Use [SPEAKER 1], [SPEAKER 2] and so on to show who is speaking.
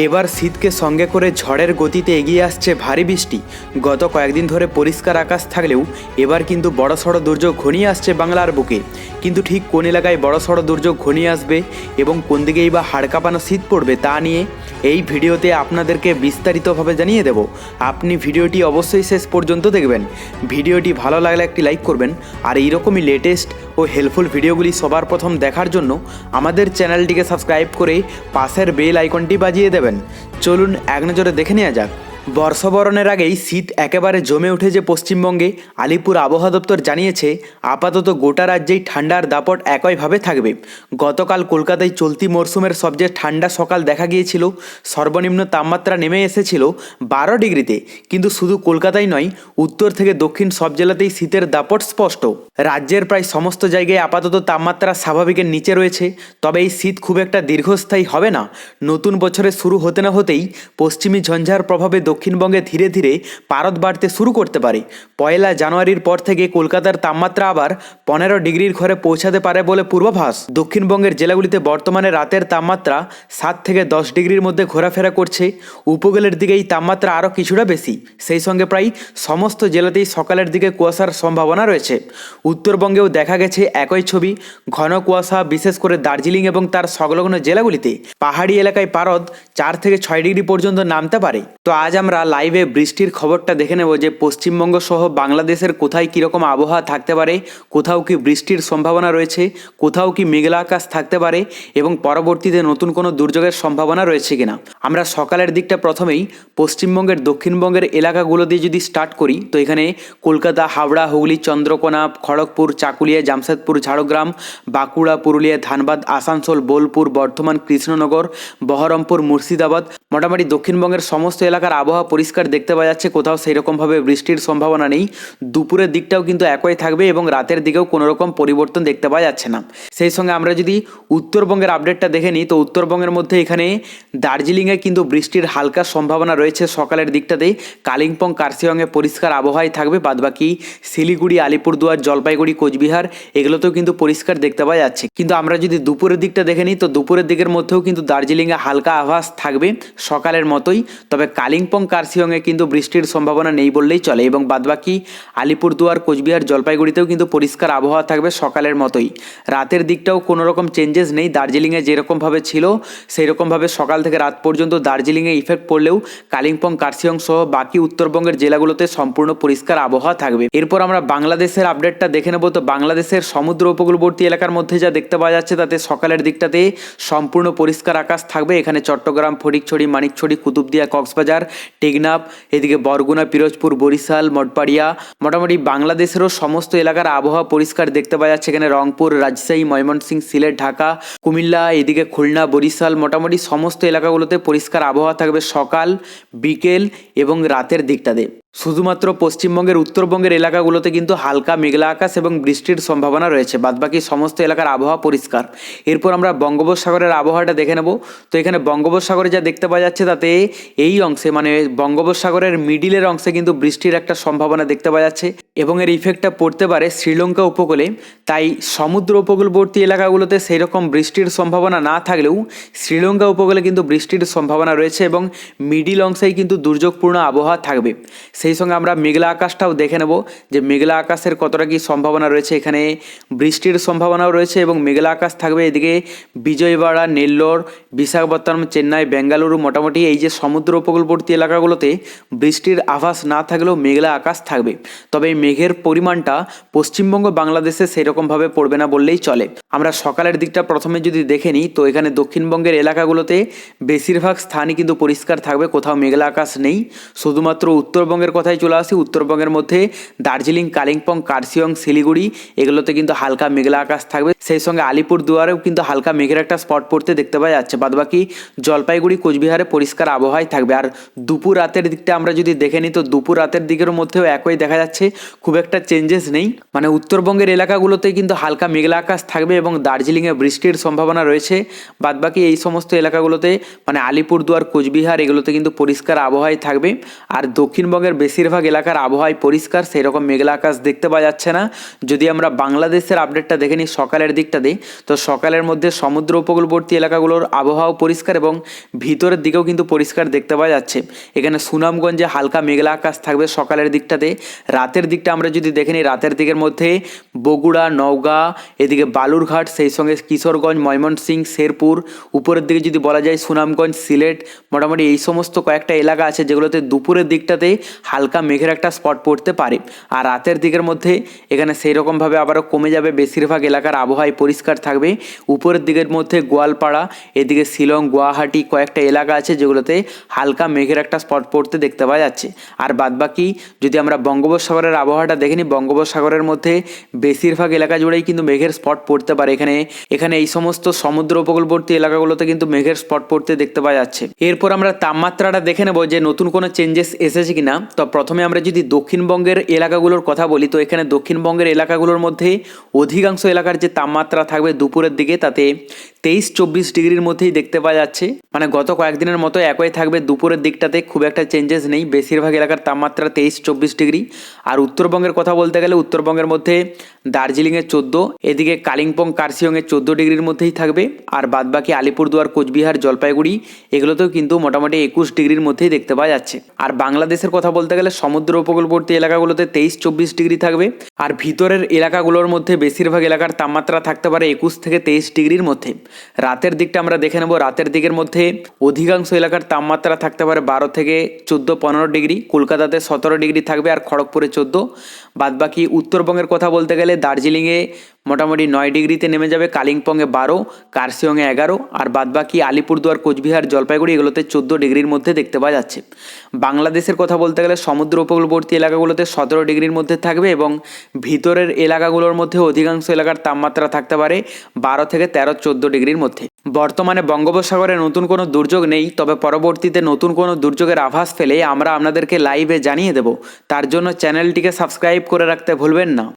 [SPEAKER 1] এবার শীতকে সঙ্গে করে ঝড়ের গতিতে এগিয়ে আসছে ভারী বৃষ্টি। গত কয়েকদিন ধরে পরিষ্কার আকাশ থাকলেও এবার কিন্তু বড়সড় দুর্যোগ ঘনিয়ে আসছে বাংলার বুকে। কিন্তু ঠিক কোন এলাকায় বড়সড় দুর্যোগ ঘনিয়ে আসবে এবং কোন দিকেই বা হাড় কাঁপানো শীত পড়বে তা নিয়ে এই ভিডিওতে আপনাদেরকে বিস্তারিতভাবে জানিয়ে দেব। আপনি ভিডিওটি অবশ্যই শেষ পর্যন্ত দেখবেন। ভিডিওটি ভালো লাগলে একটি লাইক করবেন, আর এইরকমই লেটেস্ট ও হেল্পফুল ভিডিওগুলি সবার প্রথম দেখার জন্য আমাদের চ্যানেলটিকে সাবস্ক্রাইব করে পাশের বেল আইকনটি বাজিয়ে দেবেন। চলুন এক নজরে দেখে নেওয়া যাক। বর্ষবরণের আগেই শীত একেবারে জমে উঠেছে পশ্চিমবঙ্গে। আলিপুর আবহাওয়া দপ্তর জানিয়েছে আপাতত গোটা রাজ্যেই ঠান্ডার দাপট একইভাবে থাকবে। গতকাল কলকাতায় চলতি মরশুমের সবচেয়ে ঠান্ডা সকাল দেখা গিয়েছিল। সর্বনিম্ন তাপমাত্রা নেমে এসেছিল 12 ডিগ্রিতে। কিন্তু শুধু কলকাতায় নয়, উত্তর থেকে দক্ষিণ সব জেলাতেই শীতের দাপট স্পষ্ট। রাজ্যের প্রায় সমস্ত জায়গায় আপাতত তাপমাত্রা স্বাভাবিকের নিচে রয়েছে। তবে এই শীত খুব একটা দীর্ঘস্থায়ী হবে না। নতুন বছরের শুরু হতে না হতেই পশ্চিমী ঝঞ্ঝার প্রভাবে দক্ষিণবঙ্গে ধীরে ধীরে পারদ বাড়তে শুরু করতে পারে। 1 জানুয়ারির পর থেকে কলকাতার তাপমাত্রা আবার 15 ডিগ্রির ঘরে পৌঁছাতে পারে বলে পূর্বাভাস। দক্ষিণবঙ্গের জেলাগুলিতে বর্তমানে রাতের তাপমাত্রা 7 থেকে 10 ডিগ্রির মধ্যে ঘোরাফেরা করছে। উপকূলের দিকে এই তাপমাত্রা আরও কিছুটা বেশি। সেই সঙ্গে প্রায় সমস্ত জেলাতেই সকালের দিকে কুয়াশার সম্ভাবনা রয়েছে। উত্তরবঙ্গেও দেখা গেছে একই ছবি, ঘন কুয়াশা, বিশেষ করে দার্জিলিং এবং তার সংলগ্ন জেলাগুলিতে। পাহাড়ি এলাকায় পারদ 4 থেকে 6 ডিগ্রি পর্যন্ত নামতে পারে। তো আজ আমরা লাইভে বৃষ্টির খবরটা দেখে নেব যে পশ্চিমবঙ্গ সহ বাংলাদেশের কোথায় কীরকম আবহাওয়া থাকতে পারে, কোথাও কি বৃষ্টির সম্ভাবনা রয়েছে, কোথাও কি মেঘলা আকাশ থাকতে পারে এবং পরবর্তীতে নতুন কোনো দুর্যোগের সম্ভাবনা রয়েছে কিনা। আমরা সকালের দিকটা প্রথমেই পশ্চিমবঙ্গের দক্ষিণবঙ্গের এলাকাগুলো দিয়ে যদি স্টার্ট করি, তো এখানে কলকাতা, হাওড়া, হুগলি, চন্দ্রকোনা, খড়গপুর, চাকুলিয়া, জামশেদপুর, ঝাড়গ্রাম, বাঁকুড়া, পুরুলিয়া, ধানবাদ, আসানসোল, বোলপুর, বর্ধমান, কৃষ্ণনগর, বহরমপুর, মুর্শিদাবাদ, মোটামুটি দক্ষিণবঙ্গের সমস্ত এলাকার আবহাওয়া পরিষ্কার দেখতে পাওয়া যাচ্ছে। কোথাও সেই রকমভাবে বৃষ্টির সম্ভাবনা নেই। দুপুরের দিকটাও কিন্তু একই থাকবে এবং রাতের দিকেও কোনো রকম পরিবর্তন দেখতে পাওয়া যাচ্ছে না। সেই সঙ্গে আমরা যদি উত্তরবঙ্গের আপডেটটা দেখে নিই, তো উত্তরবঙ্গের মধ্যে এখানে দার্জিলিংয়ে কিন্তু বৃষ্টির হালকা সম্ভাবনা রয়েছে সকালের দিকটাতে। কালিম্পং, কার্শিয়ংয়ে পরিষ্কার আবহাওয়াই থাকবে। বাদবাকি শিলিগুড়ি, আলিপুরদুয়ার, জলপাইগুড়ি, কোচবিহার এগুলোতেও কিন্তু পরিষ্কার দেখতে পাওয়া যাচ্ছে। কিন্তু আমরা যদি দুপুরের দিকটা দেখে নিই, তো দুপুরের দিকের মধ্যেও কিন্তু দার্জিলিংয়ে হালকা আভাস থাকবে সকালের মতোই। তবে কালিম্পং, কার্শিয়ংয়ে কিন্তু বৃষ্টির সম্ভাবনা নেই বললেই চলে এবং বাদবাকি আলিপুরদুয়ার, কোচবিহার, জলপাইগুড়িতেও কিন্তু পরিষ্কার আবহাওয়া থাকবে সকালের মতোই। রাতের দিকটাও কোনো রকম চেঞ্জেস নেই। দার্জিলিংয়ে যেরকমভাবে ছিল সেই রকমভাবে সকাল থেকে রাত পর্যন্ত দার্জিলিংয়ে ইফেক্ট পড়লেও কালিম্পং, কার্শিয়ং সহ বাকি উত্তরবঙ্গের জেলাগুলোতে সম্পূর্ণ পরিষ্কার আবহাওয়া থাকবে। এরপর আমরা বাংলাদেশের আপডেটটা দেখে নেব। তো বাংলাদেশের সমুদ্র উপকূলবর্তী এলাকার মধ্যে যা দেখতে পাওয়া যাচ্ছে তাতে সকালের দিকটাতে সম্পূর্ণ পরিষ্কার আকাশ থাকবে। এখানে চট্টগ্রাম, ফটিকছড়ি, মানিকছড়ি, কুতুবদিয়া, কক্সবাজার, টেকনাফ, এদিকে বরগুনা, পিরোজপুর, বরিশাল, মঠবাড়িয়া, মোটামুটি বাংলাদেশেরও সমস্ত এলাকার আবহাওয়া পরিষ্কার দেখতে পাওয়া যাচ্ছে। এখানে রংপুর, রাজশাহী, ময়মনসিংহ, সিলেট, ঢাকা, কুমিল্লা, এদিকে খুলনা, বরিশাল, মোটামুটি সমস্ত এলাকাগুলোতে পরিষ্কার আবহাওয়া থাকবে সকাল, বিকেল এবং রাতের দিকটাতে। শুধুমাত্র পশ্চিমবঙ্গের উত্তরবঙ্গের এলাকাগুলোতে কিন্তু হালকা মেঘলা আকাশ এবং বৃষ্টির সম্ভাবনা রয়েছে। বাদবাকি সমস্ত এলাকার আবহাওয়া পরিষ্কার। এরপর আমরা বঙ্গোপসাগরের আবহাওয়াটা দেখে নেব। তো এখানে বঙ্গোপসাগরে যা দেখতে পাওয়া যাচ্ছে তাতে এই অংশে মানে বঙ্গোপসাগরের মিডিলের অংশে কিন্তু বৃষ্টির একটা সম্ভাবনা দেখতে পাওয়া যাচ্ছে এবং এর ইফেক্টটা পড়তে পারে শ্রীলঙ্কা উপকূলে। তাই সমুদ্র উপকূলবর্তী এলাকাগুলোতে সেই রকম বৃষ্টির সম্ভাবনা না থাকলেও শ্রীলঙ্কা উপকূলে কিন্তু বৃষ্টির সম্ভাবনা রয়েছে এবং মিডিল অংশেই কিন্তু দুর্যোগপূর্ণ আবহাওয়া থাকবে। সেই সঙ্গে আমরা মেঘলা আকাশটাও দেখে নেব যে মেঘলা আকাশের কতটা কি সম্ভাবনা রয়েছে। এখানে বৃষ্টির সম্ভাবনাও রয়েছে এবং মেঘলা আকাশ থাকবে। এদিকে বিজয়বাড়া, নেল্লোর, বিশাখাপত্তনম, চেন্নাই, বেঙ্গালুরু, মোটামুটি এই যে সমুদ্র উপকূলবর্তী এলাকাগুলোতে বৃষ্টির আভাস না থাকলেও মেঘলা আকাশ থাকবে। তবে এই মেঘের পরিমাণটা পশ্চিমবঙ্গ, বাংলাদেশে সেরকমভাবে পড়বে না বললেই চলে। আমরা সকালের দিকটা প্রথমে যদি দেখে নিই, তো এখানে দক্ষিণবঙ্গের এলাকাগুলোতে বেশিরভাগ স্থানই কিন্তু পরিষ্কার থাকবে, কোথাও মেঘলা আকাশ নেই। শুধুমাত্র উত্তরবঙ্গের কথায় চলে আসি। উত্তরবঙ্গের মধ্যে দার্জিলিং, কালিম্পং, কার্শিয়ং, শিলিগুড়ি এগুলোতে কিন্তু হালকা মেঘলা আকাশ থাকবে। সেই সঙ্গে আলিপুরদুয়ারেও কিন্তু হালকা মেঘের একটা স্পট পড়তে দেখতে পাওয়া যাচ্ছে। বাদবাকি জলপাইগুড়ি, কোচবিহারে পরিষ্কার আবহাওয়াই থাকবে। আর দুপুর রাতের দিকটা আমরা যদি দেখে নিই, তো দুপুর রাতের দিকের মধ্যেও একই দেখা যাচ্ছে, খুব একটা চেঞ্জেস নেই। মানে উত্তরবঙ্গের এলাকাগুলোতে কিন্তু হালকা মেঘলা আকাশ থাকবে এবং দার্জিলিংয়ে বৃষ্টির সম্ভাবনা রয়েছে। বাদবাকি এই সমস্ত এলাকাগুলোতে মানে আলিপুরদুয়ার, কোচবিহার এগুলোতে কিন্তু পরিষ্কার আবহাওয়াই থাকবে। আর দক্ষিণবঙ্গের বেশিরভাগ এলাকার আবহাওয়ায় পরিষ্কার, সেই রকম মেঘলা আকাশ দেখতে পাওয়া যাচ্ছে না। যদি আমরা বাংলাদেশের আপডেটটা দেখে নিই সকালের দিকটাতে, তো সকালের মধ্যে সমুদ্র উপকূলবর্তী এলাকাগুলোর আবহাওয়া পরিষ্কার এবং ভিতরের দিকেও কিন্তু পরিষ্কার দেখতে পাওয়া যাচ্ছে। এখানে সুনামগঞ্জে হালকা মেঘলা আকাশ থাকবে সকালের দিকটাতে। রাতের দিকটা আমরা যদি দেখে নিই, রাতের দিকের মধ্যে বগুড়া, নওগাঁ, এদিকে বালুরঘাট, সেই সঙ্গে কিশোরগঞ্জ, ময়মনসিংহ, শেরপুর, উপরের দিকে যদি বলা যায় সুনামগঞ্জ, সিলেট, মোটামুটি এই সমস্ত কয়েকটা এলাকা আছে যেগুলোতে দুপুরের দিকটাতে হালকা মেঘের একটা স্পট পড়তে পারে। আর রাতের দিকের মধ্যে এখানে সেই রকমভাবে আবারও কমে যাবে, বেশিরভাগ এলাকার আবহাওয়ায় পরিষ্কার থাকবে। উপরের দিকের মধ্যে গোয়ালপাড়া, এদিকে শিলং, গুয়াহাটি কয়েকটা এলাকা আছে যেগুলোতে হালকা মেঘের একটা স্পট পড়তে দেখতে পাওয়া যাচ্ছে। আর বাদবাকি যদি আমরা বঙ্গোপসাগরের আবহাওয়াটা দেখে নিই, বঙ্গোপসাগরের মধ্যে বেশিরভাগ এলাকা জুড়েই কিন্তু মেঘের স্পট পড়তে পারে। এখানে এই সমস্ত সমুদ্র উপকূলবর্তী এলাকাগুলোতে কিন্তু মেঘের স্পট পড়তে দেখতে পাওয়া যাচ্ছে। এরপর আমরা তাপমাত্রাটা দেখে নেব যে নতুন কোনো চেঞ্জেস এসেছে কিনা। তো প্রথমে আমরা যদি দক্ষিণবঙ্গের এলাকাগুলোর কথা বলি, তো এখানে দক্ষিণবঙ্গের এলাকাগুলোর মধ্যে অধিকাংশ এলাকার যে তাপমাত্রা থাকবে দুপুরের দিকে, তাতে 23-24 ডিগ্রির মধ্যেই দেখতে পাওয়া যাচ্ছে। মানে গত কয়েকদিনের মতো একই থাকবে, দুপুরের দিকটাতে খুব একটা চেঞ্জেস নেই। বেশিরভাগ এলাকার তাপমাত্রা 23-24 ডিগ্রি। আর উত্তরবঙ্গের কথা বলতে গেলে উত্তরবঙ্গের মধ্যে দার্জিলিংয়ে 14, এদিকে কালিম্পং, কার্শিয়ংয়ে 14 ডিগ্রির মধ্যেই থাকবে। আর বাদবাকি আলিপুরদুয়ার, কোচবিহার, জলপাইগুড়ি এগুলোতেও কিন্তু মোটামুটি 21 ডিগ্রির মধ্যেই দেখতে পাওয়া যাচ্ছে। আর বাংলাদেশের কথা বলতে গেলে সমুদ্র উপকূলবর্তী এলাকাগুলোতে 23-24 ডিগ্রি থাকবে। আর ভিতরের এলাকাগুলোর মধ্যে বেশিরভাগ এলাকার তাপমাত্রা থাকতে পারে 21 থেকে 23 ডিগ্রির মধ্যে। রাতের দিকটা আমরা দেখে নেব, রাতের দিকের মধ্যে অধিকাংশ এলাকার তাপমাত্রা থাকতে পারে 12 থেকে 14-15 ডিগ্রি। কলকাতাতে 17 ডিগ্রি থাকবে আর খড়গপুরে 14। বাদবাকি উত্তরবঙ্গের কথা বলতে গেলে দার্জিলিংয়ে মোটামুটি 9 ডিগ্রিতে নেমে যাবে, কালিম্পংয়ে 12, কার্শিয়ংয়ে 11, আর বাদবাকি আলিপুরদুয়ার, কোচবিহার, জলপাইগুড়ি এগুলোতে 14 ডিগ্রির মধ্যে দেখতে পাওয়া যাচ্ছে। বাংলাদেশের কথা বলতে গেলে সমুদ্র উপকূলবর্তী এলাকাগুলোতে 17 ডিগ্রির মধ্যে থাকবে এবং ভিতরের এলাকাগুলোর মধ্যে অধিকাংশ এলাকার তাপমাত্রা থাকতে পারে 12 থেকে 13-14 ডিগ্রির মধ্যে। বর্তমানে বঙ্গোপসাগরে নতুন কোনো দুর্যোগ নেই, তবে পরবর্তীতে নতুন কোনো দুর্যোগের আভাস পেলে আমরা আপনাদেরকে লাইভে জানিয়ে দেব। তার জন্য চ্যানেলটিকে সাবস্ক্রাইব করে রাখতে ভুলবেন না।